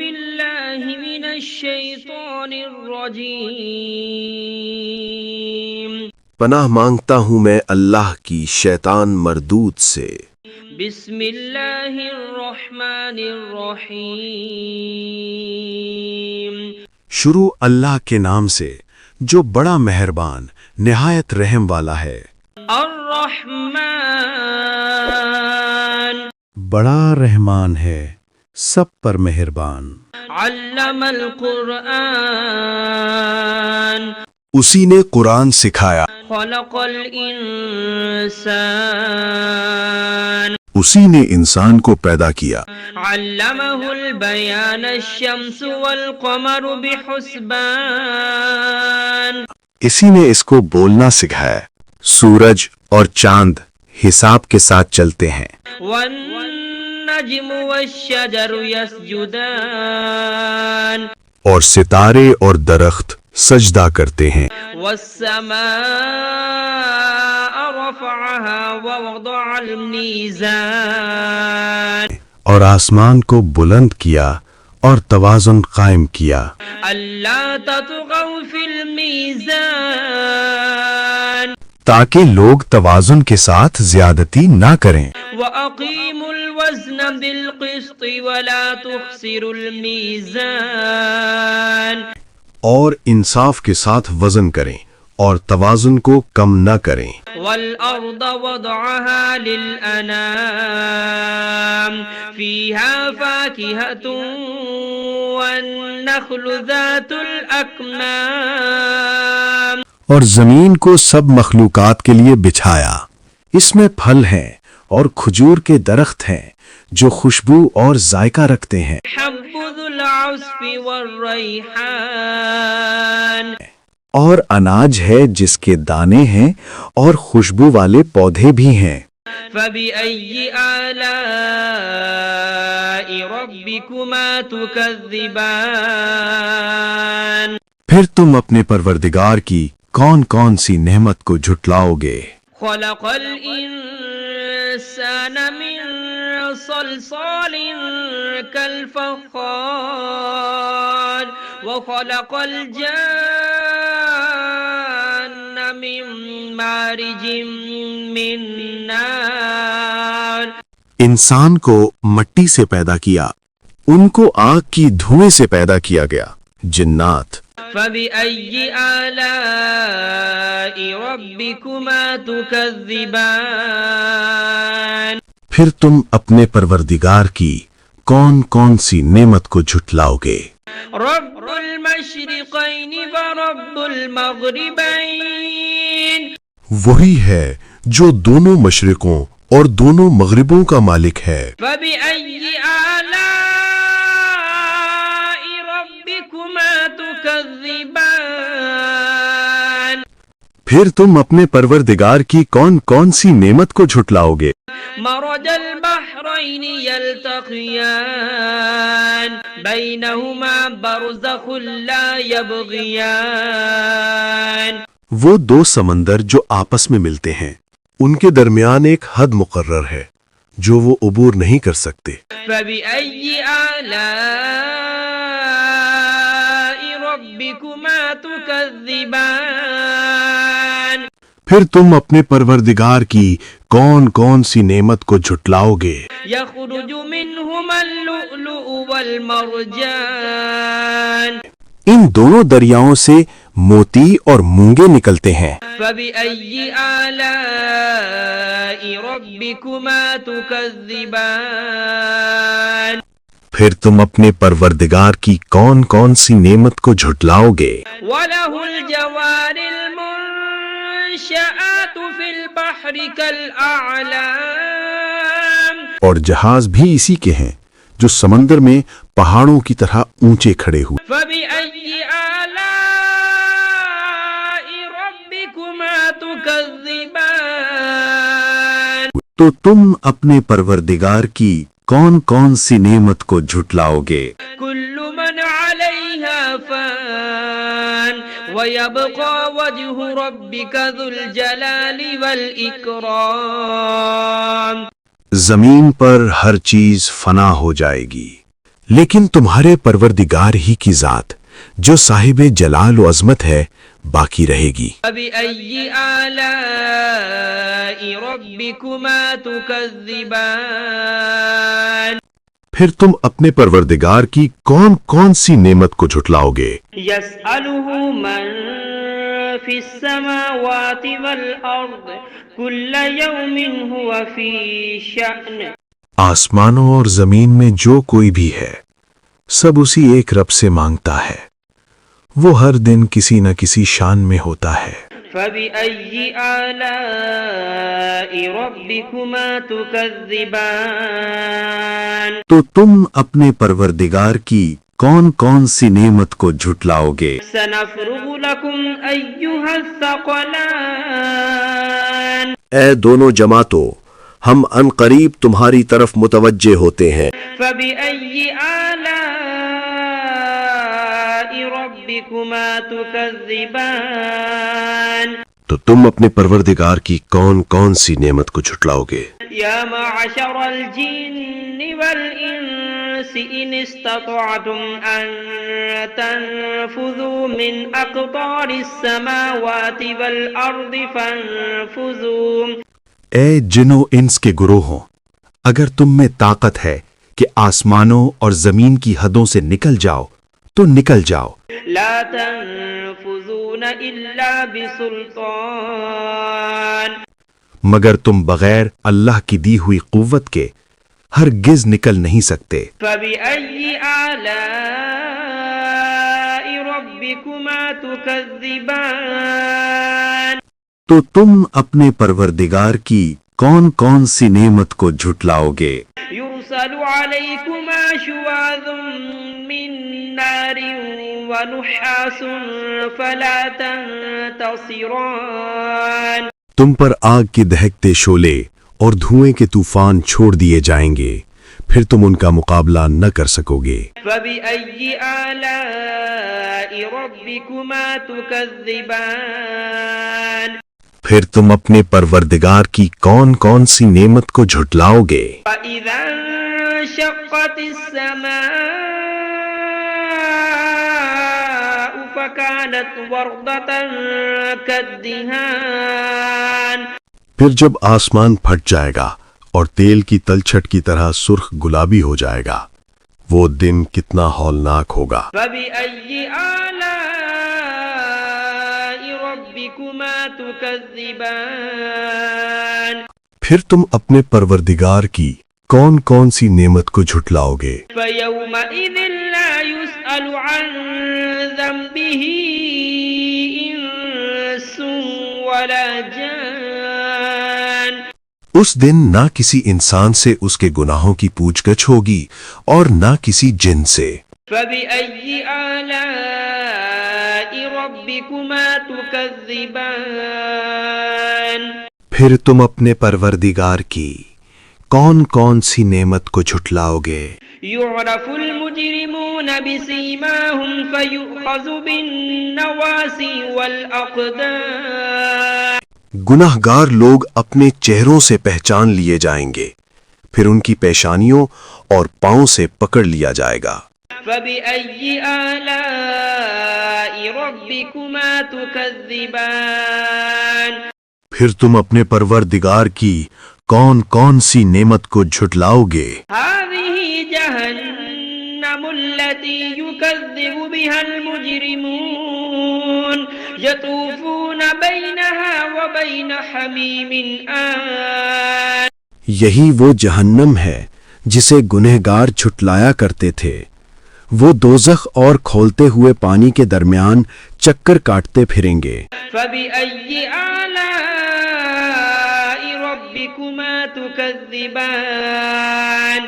بالله من الشيطان الرجيم پناہ مانگتا ہوں میں اللہ کی شیطان مردود سے۔ بسم اللہ الرحمن الرحیم شروع اللہ کے نام سے جو بڑا مہربان نہایت رحم والا ہے۔ الرحمن بڑا رحمان ہے، سب پر مہربان۔ علم القرآن اسی نے قرآن سکھایا، خلق الانسان اسی نے انسان کو پیدا کیا۔ علمہ البیان الشمس والقمر بحسبان اسی نے اس کو بولنا سکھایا، سورج اور چاند حساب کے ساتھ چلتے ہیں۔ والنجم والشجر يسجدان اور ستارے اور درخت سجدہ کرتے ہیں۔ والسماء رفعها ووضع الميزان اور آسمان کو بلند کیا اور توازن قائم کیا، ألا تطغوا في الميزان تاکہ لوگ توازن کے ساتھ زیادتی نہ کریں۔ وأقيموا الوزن بالقسط ولا تخسروا الميزان اور انصاف کے ساتھ وزن کریں اور توازن کو کم نہ کریں۔ والأرض وضعها للأنام فيها فاكهة والنخل ذات الأكمام اور زمین کو سب مخلوقات کے لیے بچھایا، اس میں پھل ہیں اور کھجور کے درخت ہیں جو خوشبو اور ذائقہ رکھتے ہیں۔ حب ذو العصف والريحان اور اناج ہے جس کے دانے ہیں اور خوشبو والے پودے بھی ہیں۔ فبأي آلاء ربكما تكذبان پھر تم اپنے پروردگار کی کون کون سی نعمت کو جھٹلاؤ گے؟ خلق الإنسان من صلصال كالفخار وخلق الجان من مارج من نار انسان کو مٹی سے پیدا کیا، ان کو آگ کی دھوئیں سے پیدا کیا گیا۔ جنات فبأي آلاء ربكما تكذبان پھر تم اپنے پروردگار کی کون کون سی نعمت کو جھٹلاؤ گے؟ رب المشرقين ورب المغربين وہی ہے جو دونوں مشرقوں اور دونوں مغربوں کا مالک ہے۔ فبأي آلاء ربكما تكذبان پھر تم اپنے پروردگار کی کون کون سی نعمت کو جھٹلاؤ گے؟ مرج البحرين يلتقيان بينهما برزخ لا يبغيان وہ دو سمندر جو آپس میں ملتے ہیں، ان کے درمیان ایک حد مقرر ہے جو وہ عبور نہیں کر سکتے۔ فبأي آلاء ربكما تكذبان پھر تم اپنے پروردگار کی کون کون سی نعمت کو جھٹلاؤ گے؟ يخرج منهما اللؤلؤ والمرجان ان دونوں دریاؤں سے موتی اور مونگے نکلتے ہیں۔ فبأي آلاء ربكما تكذبان پھر تم اپنے پروردگار کی کون کون سی نعمت کو جھٹلاؤ گے؟ وله الجوار المنشآت في البحر كالأعلام اور جہاز بھی اسی کے ہیں جو سمندر میں پہاڑوں کی طرح اونچے کھڑے ہوئے۔ فبأي آلاء ربكما تكذبان تو تم اپنے پروردگار کی کون کون سی نعمت کو جھٹلاؤ گے؟ كل من عليها فان ويبقى وجه ربك ذو الجلال والإكرام زمین پر ہر چیز فنا ہو جائے گی، لیکن تمہارے پروردگار ہی کی ذات جو صاحب جلال و عظمت ہے باقی رہے گی۔ فبأي آلاء ربكما تكذبان پھر تم اپنے پروردگار کی کون کون سی نعمت کو جھٹلاؤ گے؟ يسأله من في السماوات والأرض كل يوم هو في شأن آسمانوں اور زمین میں جو کوئی بھی ہے سب اسی ایک رب سے مانگتا ہے، وہ ہر دن کسی نہ کسی شان میں ہوتا ہے۔ فبأي آلاء ربكما تكذبان تو تم اپنے پروردگار کی کون کون سی نعمت کو جھٹلاؤ گے؟ سنفرغ لكم أيها الثقلان اے دونوں جماعتوں، ہم ان قریب تمہاری طرف متوجہ ہوتے ہیں۔ فبأي آلاء ربكما تكذبان تو تم اپنے پروردگار کی کون کون سی نعمت کو جھٹلاؤ گے؟ يا معشر الجن والإنس إن استطعتم أن تنفذوا من أقطار السماوات والأرض فانفذوا اے جن و انس کے گروہوں، اگر تم میں طاقت ہے کہ آسمانوں اور زمین کی حدوں سے نکل جاؤ تو نکل جاؤ، لا تنفذون إلا بسلطان مگر تم بغیر اللہ کی دی ہوئی قوت کے ہرگز نکل نہیں سکتے۔ فبأي آلاء ربكما تكذبان تو تم اپنے پروردگار کی کون کون سی نعمت کو جھٹلاؤ گے؟ يرسل عليكما شواظ من نار ونحاس فلا تنتصران تم پر آگ کے دہکتے شعلے اور دھوئیں کے طوفان چھوڑ دیے جائیں گے، پھر تم ان کا مقابلہ نہ کر سکو گے۔ فبأي آلاء ربكما تكذبان پھر تم اپنے پروردگار کی کون کون سی نعمت کو جھٹلاؤ گے؟ فإذا انشقت السماء فكانت وردة كالدهان پھر جب آسمان پھٹ جائے گا اور تیل کی تلچھٹ کی طرح سرخ گلابی ہو جائے گا، وہ دن کتنا ہولناک ہوگا۔ فبأي آلاء ربكما تكذبان پھر تم اپنے پروردگار کی کون کون سی نعمت کو جھٹلاؤ گے؟ فيومئذ لا يسأل عن ذنبه إنس ولا جان اس دن نہ کسی انسان سے اس کے گناہوں کی پوچھ گچھ ہوگی اور نہ کسی جن سے۔ فبأي آلاء ربكما تكذبان پھر تم اپنے پروردگار کی کون کون سی نعمت کو جھٹلاؤ گے؟ يعرف المجرمون بسيماهم فيؤخذ بالنواصي والأقدام گناہ گار لوگ اپنے چہروں سے پہچان لیے جائیں گے، پھر ان کی پیشانیوں اور پاؤں سے پکڑ لیا جائے گا۔ فبأي آلاء ربكما تكذبان پھر تم اپنے پروردگار کی کون کون سی نعمت کو جھٹلاؤ گے؟ هذه جهنم التي يكذب بها المجرمون يطوفون بينها وبين حميم آن یہی وہ جہنم ہے جسے گنہگار جھٹلایا کرتے تھے، وہ دوزخ اور کھولتے ہوئے پانی کے درمیان چکر کاٹتے پھریں گے۔ فبأي آلاء ربكما تكذبان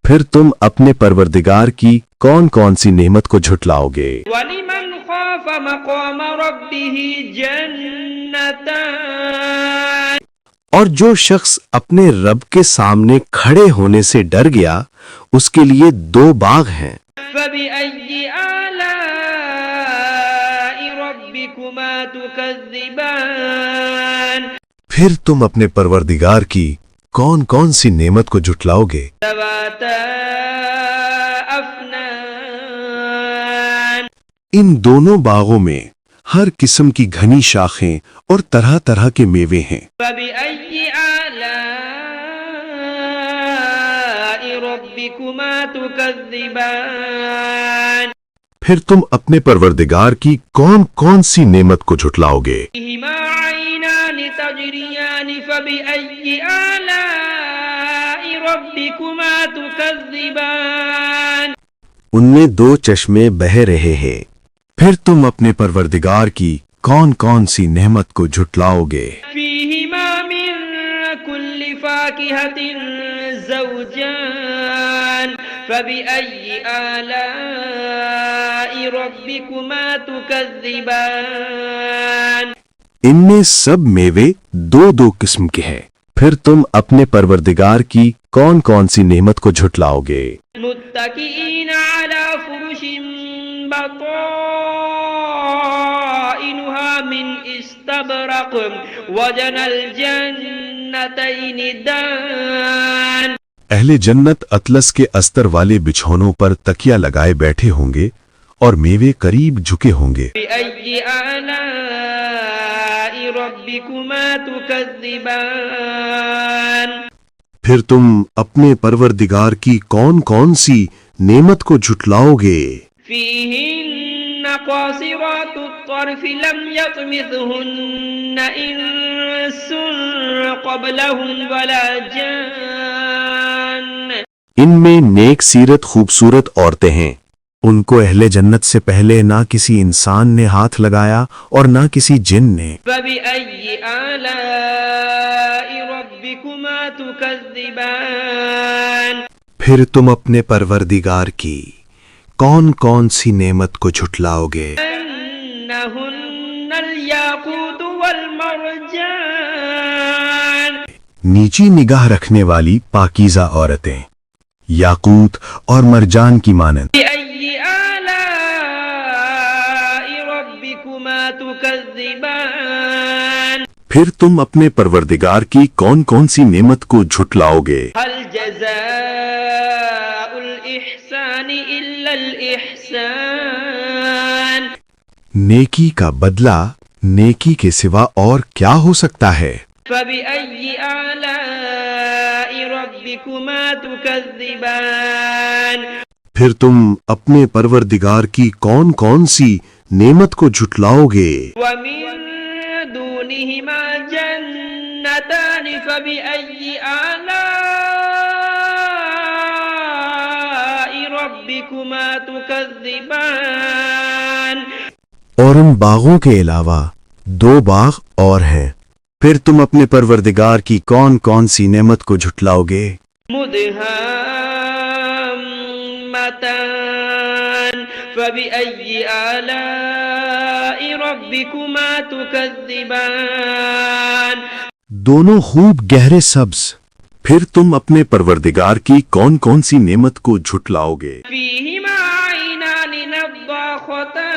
پھر تم اپنے پروردگار کی کون کون سی نعمت کو جھٹلاؤ گے؟ ولمن خاف مقام ربه جنتان اور جو شخص اپنے رب کے سامنے کھڑے ہونے سے ڈر گیا اس کے لیے 2 باغ ہیں۔ فبأي آلاء ربكما تكذبان پھر تم اپنے پروردگار کی کون کون سی نعمت کو جھٹلاؤ گے؟ ذواتا أفنان ان دونوں باغوں میں ہر قسم کی گھنی شاخیں اور طرح طرح کے میوے ہیں۔ فبأي آلاء ربكما تكذبان پھر تم اپنے پروردگار کی کون کون سی نعمت کو جھٹلاؤ گے؟ فيهما عينان تجريان فبأي آلاء ربكما تكذبان ان میں دو چشمے بہہ رہے ہیں، پھر تم اپنے پروردگار کی کون کون سی نعمت کو جھٹلاؤ گے؟ فيهما من كل فاكهة زوجان فبأي آلاء ربكما تكذبان ان میں سب میوے دو دو قسم کے ہیں، پھر تم اپنے پروردگار کی کون کون سی نعمت کو جھٹلاؤ گے؟ متكئين على فرش بطائنها من استبرق وجنى الجنتين دان اہل جنت اطلس کے استر والے بچھونوں پر تکیہ لگائے بیٹھے ہوں گے اور میوے قریب جھکے ہوں گے۔ بأي آلاء ربكما تكذبان پھر تم اپنے پروردگار کی کون کون سی نعمت کو جھٹلاؤ گے؟ فيهن قاصرات الطرف لم يطمثهن إنس قبلهم ولا جان ان میں نیک سیرت خوبصورت عورتیں ہیں، ان کو اہل جنت سے پہلے نہ کسی انسان نے ہاتھ لگایا اور نہ کسی جن نے۔ فبأي آلاء ربكما تكذبان پھر تم اپنے پروردگار کی کون کون سی نعمت کو جھٹلاؤ گے؟ أنهن الياقوت والمرجان نیچی نگاہ رکھنے والی پاکیزہ عورتیں، یاقوت اور مرجان کی مانند۔ بأي آلاء ربكما تكذبان پھر تم اپنے پروردگار کی کون کون سی نعمت کو جھٹلاؤ گے؟ هل جزاء الإحسان إلا الإحسان نیکی کا بدلہ نیکی کے سوا اور کیا ہو سکتا ہے؟ فبأي آلاء ربكما تكذبان پھر تم اپنے پروردگار کی کون کون سی نعمت کو جھٹلاؤ گے؟ ومن دونهما جنتان فبأي آلاء ربكما تكذبان اور ان باغوں کے علاوہ دو باغ اور ہیں، پھر تم اپنے پروردگار کی کون کون سی نعمت کو جھٹلاؤ گے؟ مدهامتان فبأي آلاء ربكما تكذبان دونوں خوب گہرے سبز، پھر تم اپنے پروردگار کی کون کون سی نعمت کو جھٹلاؤ گے؟ فيهما عينان نضاختان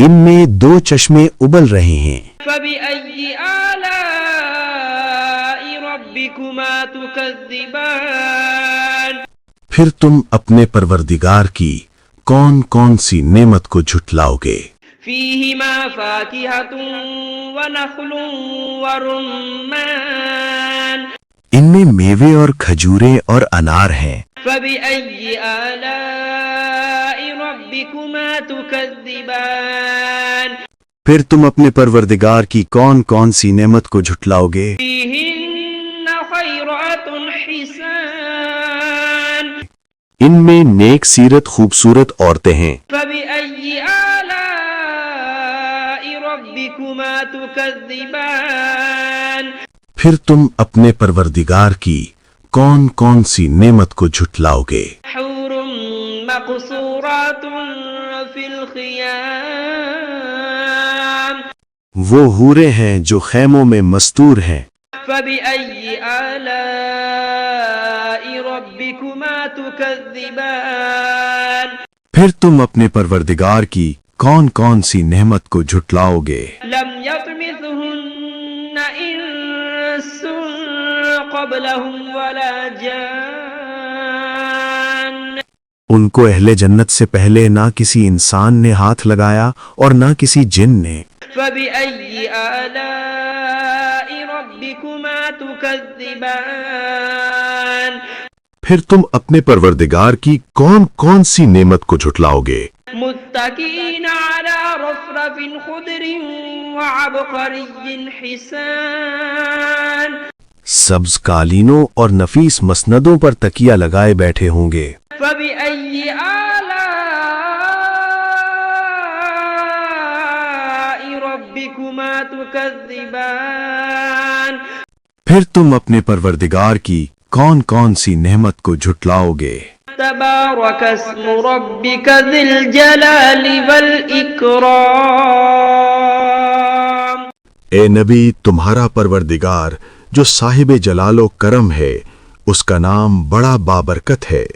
ان میں دو چشمے ابل رہے ہیں، فبأي آلاء ربكما تكذبان پھر تم اپنے پروردگار کی کون کون سی نعمت کو جھٹلاؤ گے؟ فيهما فاكهة ونخل ورمان ان میں میوے اور کھجوریں اور انار ہیں، فبأي آلاء ربكما تكذبان پھر تم اپنے پروردگار کی کون کون سی نعمت کو جھٹلاؤ گے؟ فيهن خيرات حسان ان میں نیک سیرت خوبصورت عورتیں ہیں، فبأي آلاء ربكما تكذبان پھر تم اپنے پروردگار کی کون کون سی نعمت کو جھٹلاؤ گے؟ حور مقصورات في الخيام وہ حوریں ہیں جو خیموں میں مستور ہیں، فبأي آلاء ربكما تكذبان پھر تم اپنے پروردگار کی کون کون سی نعمت کو جھٹلاؤ گے؟ لم يطمثهن إنس قبلهم ولا جان ان کو اہل جنت سے پہلے نہ کسی انسان نے ہاتھ لگایا اور نہ کسی جن نے. فبأي آلاء ربكما تكذبان پھر تم اپنے پروردگار کی کون کون سی نعمت کو جھٹلاؤ گے؟ متكئين على رفرف خضر وعبقري حسان سبز قالینوں اور نفیس مسندوں پر تکیہ لگائے بیٹھے ہوں گے. فبأي آلاء ربكما تكذبان پھر تم اپنے پروردگار کی کون کون سی نعمت کو جھٹلاؤ گے؟ تبارك اسم ربك ذي الجلال والإكرام اے نبی، تمہارا پروردگار جو صاحب جلال و کرم ہے، اس کا نام بڑا بابرکت ہے.